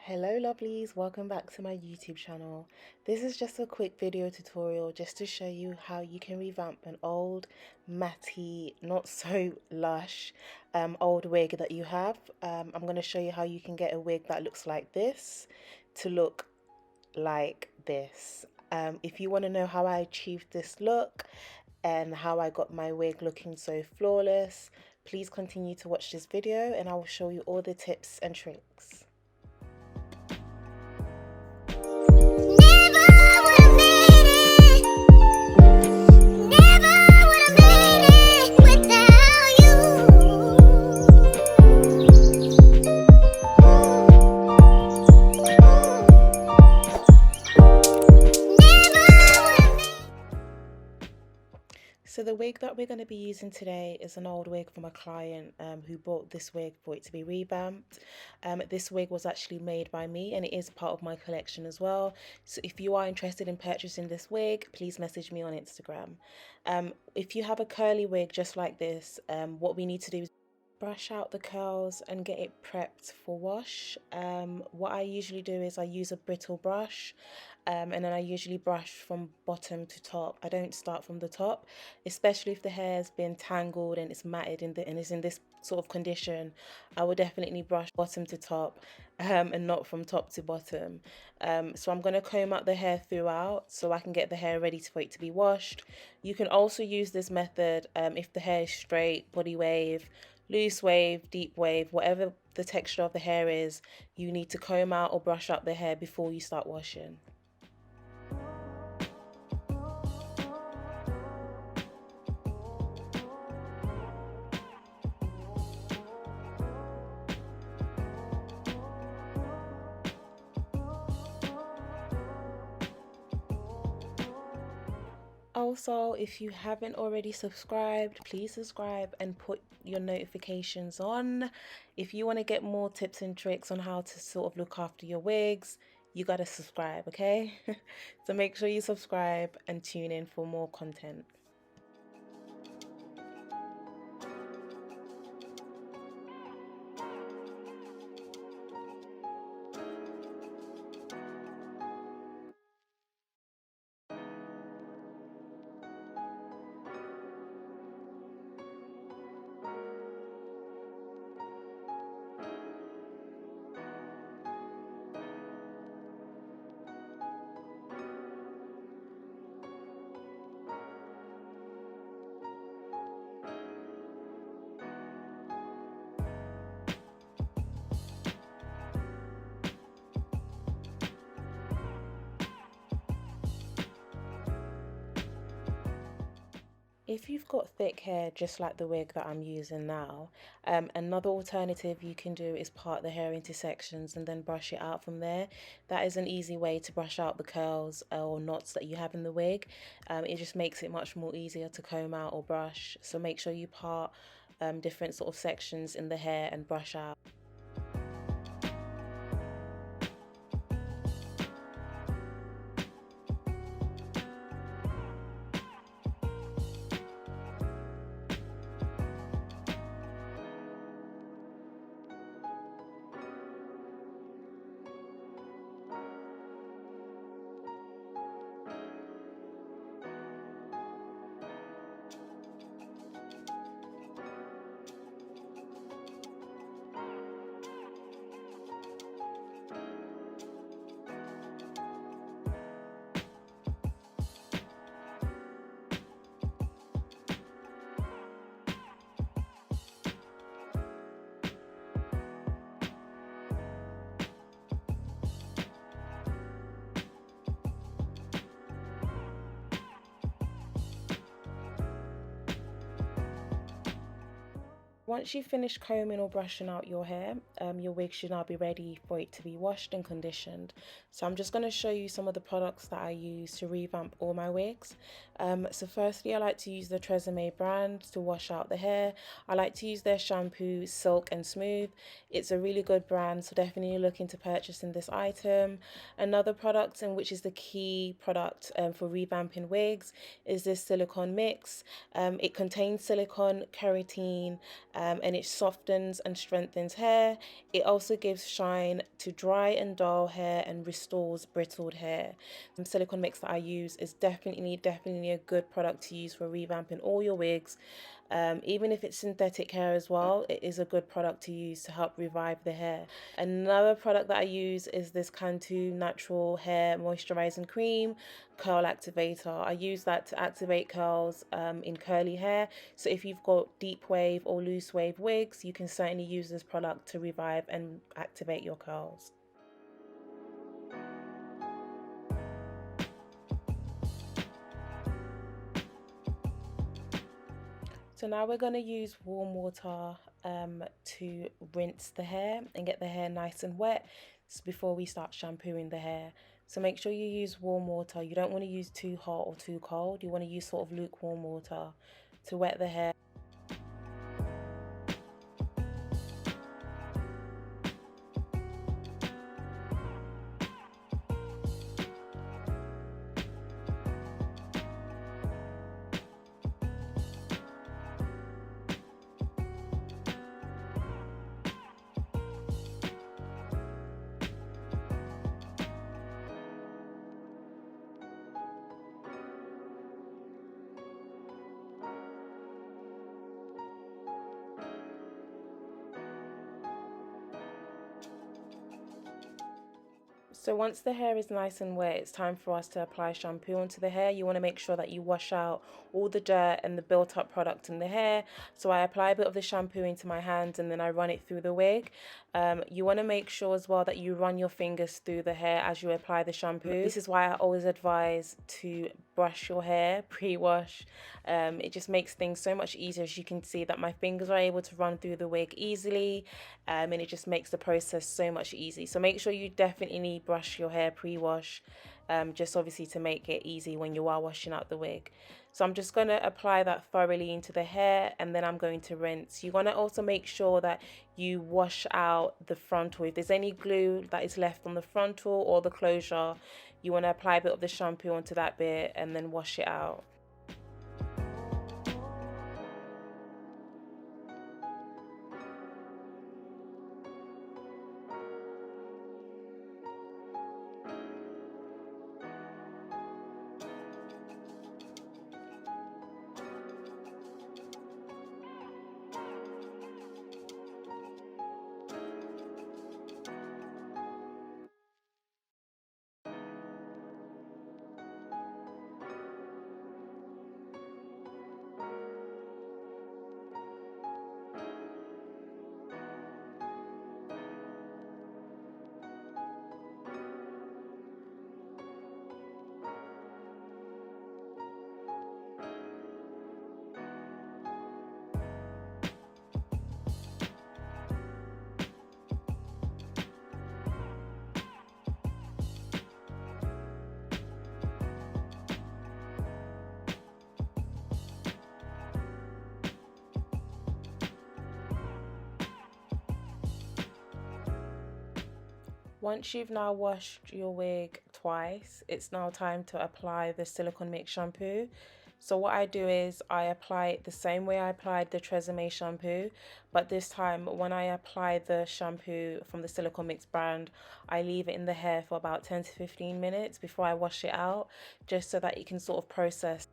Hello lovelies, welcome back to my YouTube channel. This is just a quick video tutorial just to show you how you can revamp an old, matty, not so lush old wig that you have. I'm going to show you how you can get a wig that looks like this to look like this. If you want to know how I achieved this look and how I got my wig looking so flawless, please continue to watch this video and I will show you all the tips and tricks. So the wig that we're going to be using today is an old wig from a client who bought this wig for it to be revamped. This wig was actually made by me and it is part of my collection as well. So if you are interested in purchasing this wig, please message me on Instagram. If you have a curly wig just like this, what we need to do is brush out the curls and get it prepped for wash. What I usually do is I use a brittle brush. And then I usually brush from bottom to top. I don't start from the top, especially if the hair has been tangled and it's matted and is in this sort of condition. I will definitely brush bottom to top and not from top to bottom. So I'm going to comb out the hair throughout so I can get the hair ready for it to be washed. You can also use this method if the hair is straight, body wave, loose wave, deep wave, whatever the texture of the hair is, you need to comb out or brush up the hair before you start washing. Also, if you haven't already subscribed, please subscribe and put your notifications on. If you want to get more tips and tricks on how to sort of look after your wigs, you gotta subscribe, okay? So make sure you subscribe and tune in for more content. If you've got thick hair, just like the wig that I'm using now, another alternative you can do is part the hair into sections and then brush it out from there. That is an easy way to brush out the curls or knots that you have in the wig. It just makes it much more easier to comb out or brush. So make sure you part different sort of sections in the hair and brush out. Once you finish combing or brushing out your hair, your wig should now be ready for it to be washed and conditioned. So I'm just going to show you some of the products that I use to revamp all my wigs. So firstly, I like to use the TRESEMME brand to wash out the hair. I like to use their shampoo, Silk and Smooth. It's a really good brand, so definitely look into purchasing this item. Another product, and which is the key product for revamping wigs, is this silicone mix. It contains silicone, keratin, and it softens and strengthens hair. It also gives shine to dry and dull hair and restores brittled hair. The silicone mix that I use is definitely a good product to use for revamping all your wigs. Even if it's synthetic hair as well, it is a good product to use to help revive the hair. Another product that I use is this CANTU Natural Hair Moisturizing Cream Curl Activator. I use that to activate curls in curly hair. So if you've got deep wave or loose wave wigs, you can certainly use this product to revive and activate your curls. So now we're going to use warm water to rinse the hair and get the hair nice and wet before we start shampooing the hair. So make sure you use warm water. You don't want to use too hot or too cold. You want to use sort of lukewarm water to wet the hair. So once the hair is nice and wet, it's time for us to apply shampoo onto the hair. You want to make sure that you wash out all the dirt and the built up product in the hair. So I apply a bit of the shampoo into my hands and then I run it through the wig. You want to make sure as well that you run your fingers through the hair as you apply the shampoo. This is why I always advise to brush your hair pre-wash. It just makes things so much easier. As you can see that my fingers are able to run through the wig easily, and it just makes the process so much easier. So make sure you definitely brush your hair pre-wash, just obviously to make it easy when you are washing out the wig. So I'm just going to apply that thoroughly into the hair and then I'm going to rinse. You want to also make sure that you wash out the frontal. If there's any glue that is left on the frontal or the closure, you want to apply a bit of the shampoo onto that bit and then wash it out. Once you've now washed your wig twice, it's now time to apply the silicone mix shampoo. So what I do is I apply it the same way I applied the TRESEMME shampoo, but this time when I apply the shampoo from the silicone mix brand, I leave it in the hair for about 10 to 15 minutes before I wash it out, just so that it can sort of process.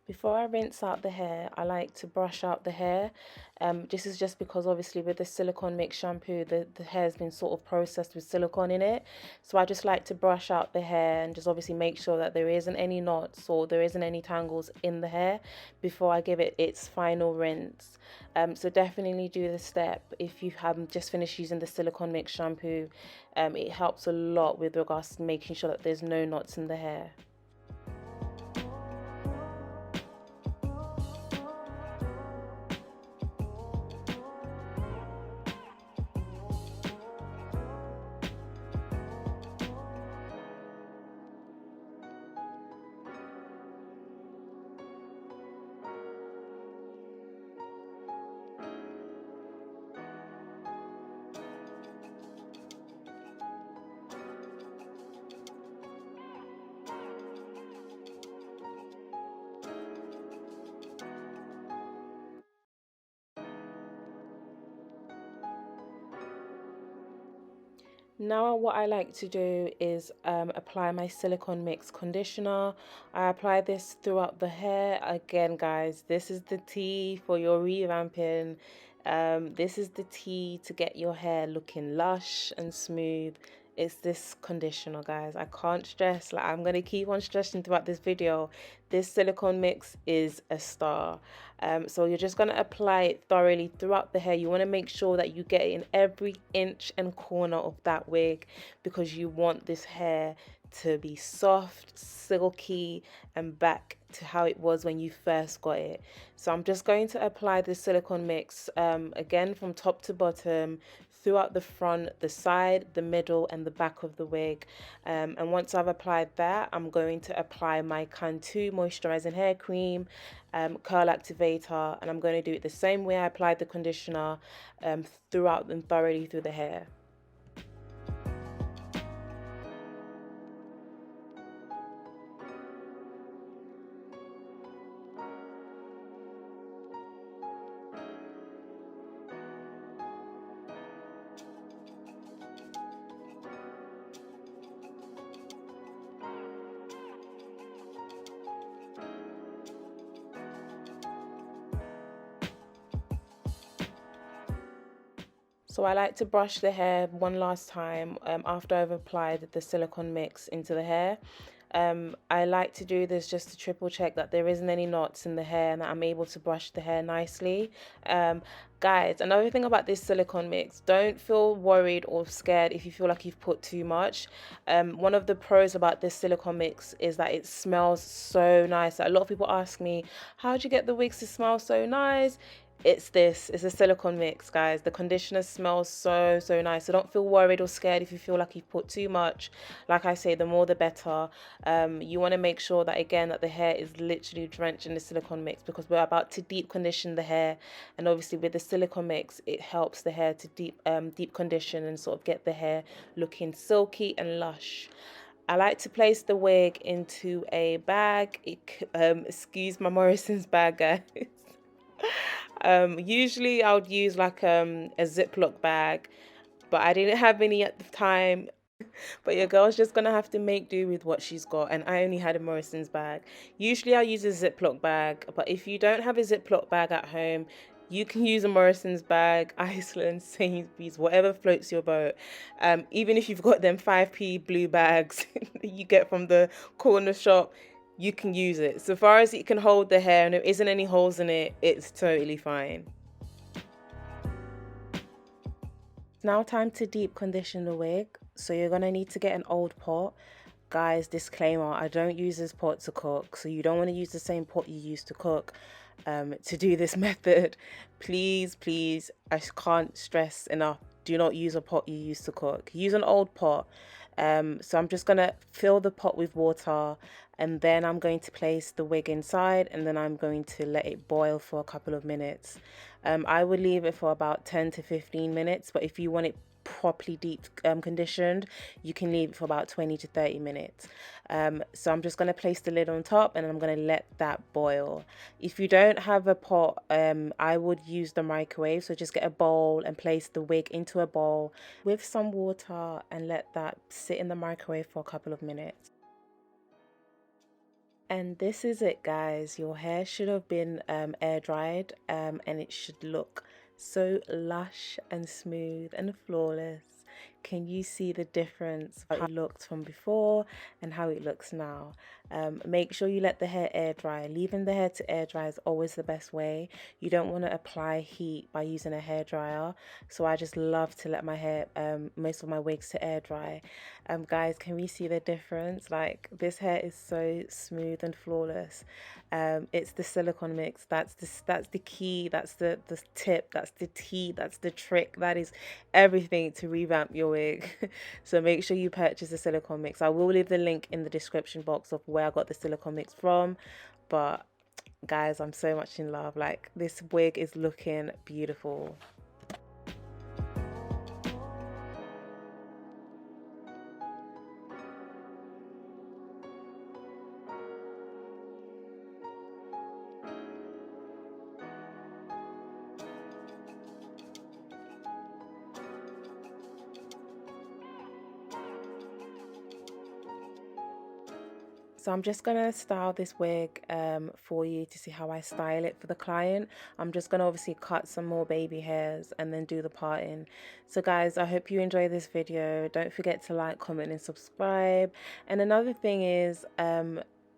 Before I rinse out the hair, I like to brush out the hair. This is just because obviously with the silicone mix shampoo, the hair has been sort of processed with silicone in it. So I just like to brush out the hair and just obviously make sure that there isn't any knots or there isn't any tangles in the hair before I give it its final rinse. So definitely do the step if you have just finished using the silicone mix shampoo. It helps a lot with regards to making sure that there's no knots in the hair. Now what I like to do is apply my silicone mix conditioner. I apply this throughout the hair. Again, guys, this is the tea for your revamping. This is the tea to get your hair looking lush and smooth. It's this conditioner, guys. I can't stress, like I'm gonna keep on stressing throughout this video. This silicone mix is a star. So you're just going to apply it thoroughly throughout the hair. You want to make sure that you get it in every inch and corner of that wig, because you want this hair to be soft, silky, and back to how it was when you first got it. So I'm just going to apply the silicone mix again from top to bottom, throughout the front, the side, the middle, and the back of the wig. And once I've applied that, I'm going to apply my CANTU moisturizing hair cream, curl activator, and I'm going to do it the same way I applied the conditioner, throughout and thoroughly through the hair. So I like to brush the hair one last time after I've applied the silicone mix into the hair. I like to do this just to triple check that there isn't any knots in the hair and that I'm able to brush the hair nicely. Guys, another thing about this silicone mix, don't feel worried or scared if you feel like you've put too much. One of the pros about this silicone mix is that it smells so nice. A lot of people ask me, how'd you get the wigs to smell so nice? It's a silicone mix, guys. The conditioner smells so nice. So don't feel worried or scared if you feel like you've put too much. Like I say, the more the better. You want to make sure that, again, that the hair is literally drenched in the silicone mix, because we're about to deep condition the hair, and obviously with the silicone mix it helps the hair to deep condition and sort of get the hair looking silky and lush. I like to place the wig into a bag. Excuse my Morrison's bag, guys. Usually I would use like a Ziploc bag, but I didn't have any at the time. But your girl's just gonna have to make do with what she's got, and I only had a Morrison's bag. Usually I use a Ziploc bag, but if you don't have a Ziploc bag at home, you can use a Morrison's bag, Iceland, Sainsbury's, whatever floats your boat. Even if you've got them 5p blue bags that you get from the corner shop, you can use it. So far as it can hold the hair and there isn't any holes in it, it's totally fine. Now time to deep condition the wig. So you're gonna need to get an old pot. Guys, disclaimer, I don't use this pot to cook, so you don't want to use the same pot you used to cook to do this method. Please, I can't stress enough, do not use a pot you used to cook. Use an old pot. So I'm just gonna fill the pot with water, and then I'm going to place the wig inside, and then I'm going to let it boil for a couple of minutes. I would leave it for about 10 to 15 minutes, but if you want it properly deep conditioned, you can leave it for about 20 to 30 minutes. So I'm just going to place the lid on top, and I'm going to let that boil. If you don't have a pot, I would use the microwave. So just get a bowl and place the wig into a bowl with some water and let that sit in the microwave for a couple of minutes. And this is it, guys. Your hair should have been air dried, and it should look so lush and smooth and flawless. Can you see the difference, how it looked from before and how it looks now? Make sure you let the hair air dry. Leaving the hair to air dry is always the best way. You don't want to apply heat by using a hair dryer. So I just love to let my hair, most of my wigs, to air dry. Guys, can we see the difference? Like, this hair is so smooth and flawless. It's the silicone mix. That's the key. That's the tip. That's the tea. That's the trick. That is everything to revamp your wig. So make sure you purchase the silicone mix. I will leave the link in the description box of where I got the silicone mix from. But guys, I'm so much in love. Like, this wig is looking beautiful. So I'm just gonna style this wig for you to see how I style it for the client. I'm just gonna obviously cut some more baby hairs and then do the parting. So guys, I hope you enjoy this video. Don't forget to like, comment and subscribe. And another thing is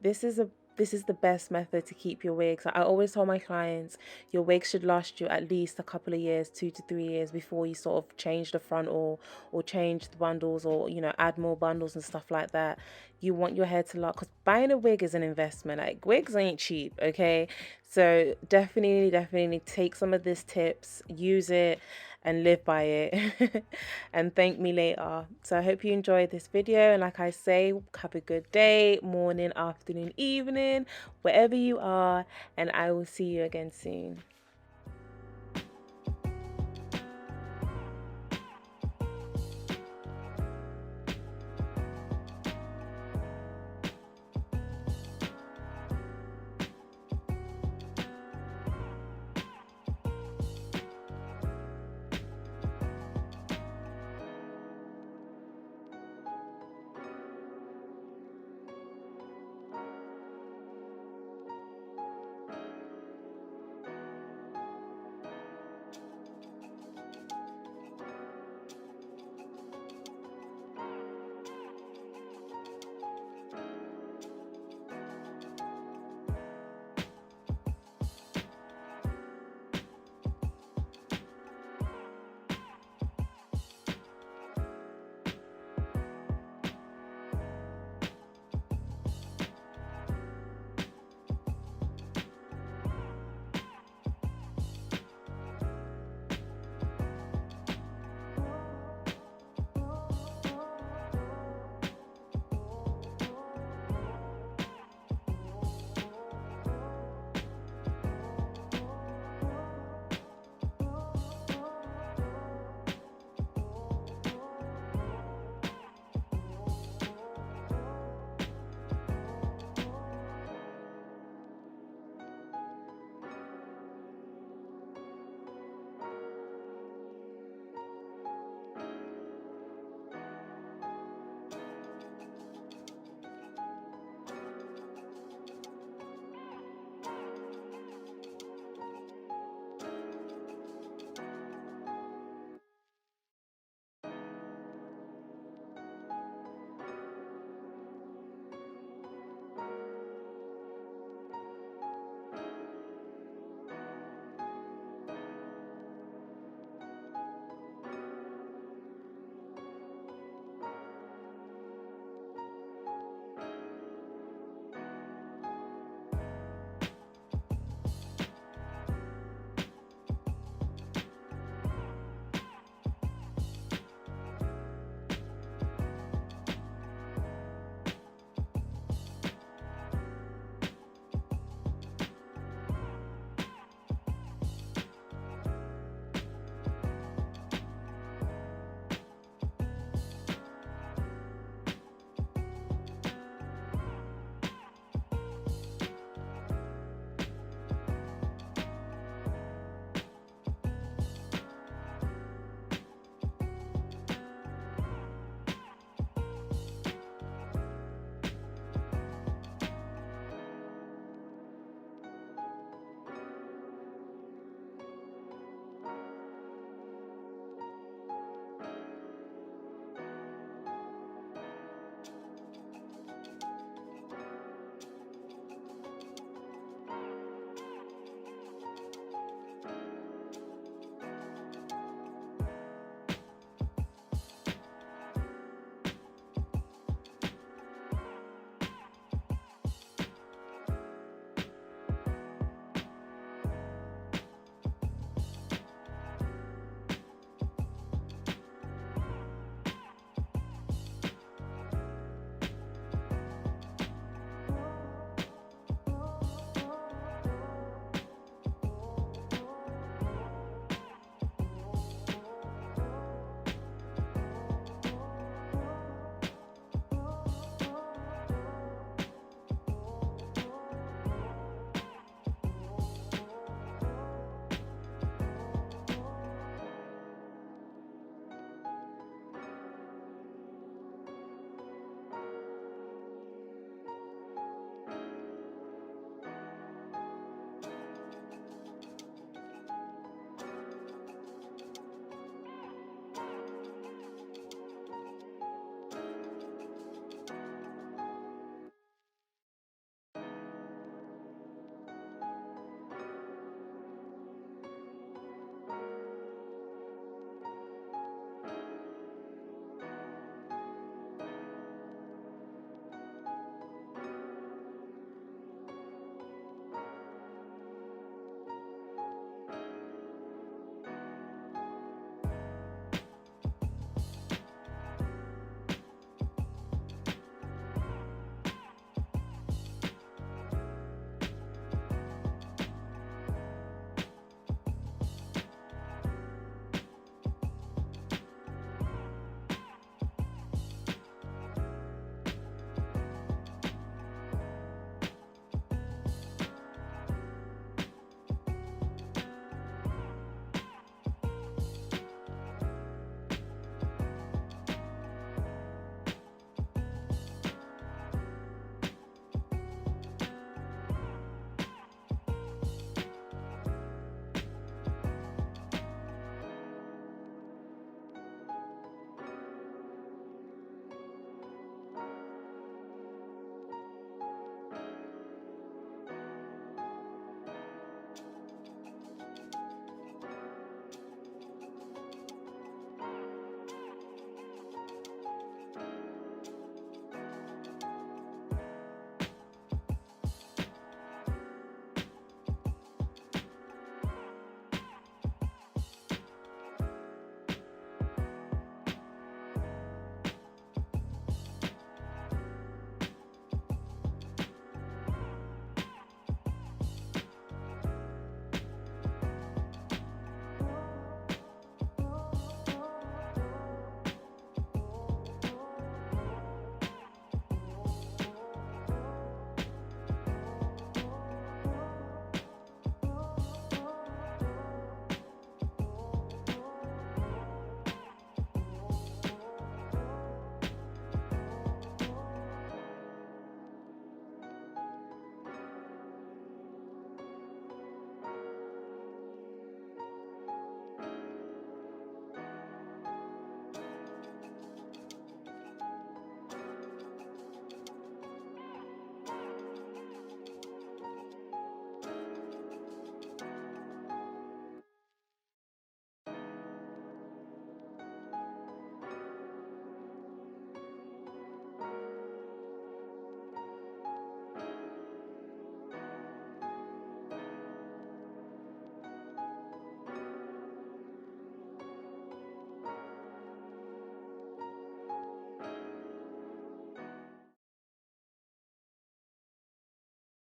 this is the best method to keep your wigs. I always tell my clients your wig should last you at least a couple of years, 2 to 3 years, before you sort of change the front or change the bundles, or you know, add more bundles and stuff like that. You want your hair to last, because buying a wig is an investment. Like, wigs ain't cheap, okay? So definitely take some of these tips, use it and live by it and thank me later. So I hope you enjoyed this video, and like I say, have a good day, morning, afternoon, evening, wherever you are, and I will see you again soon.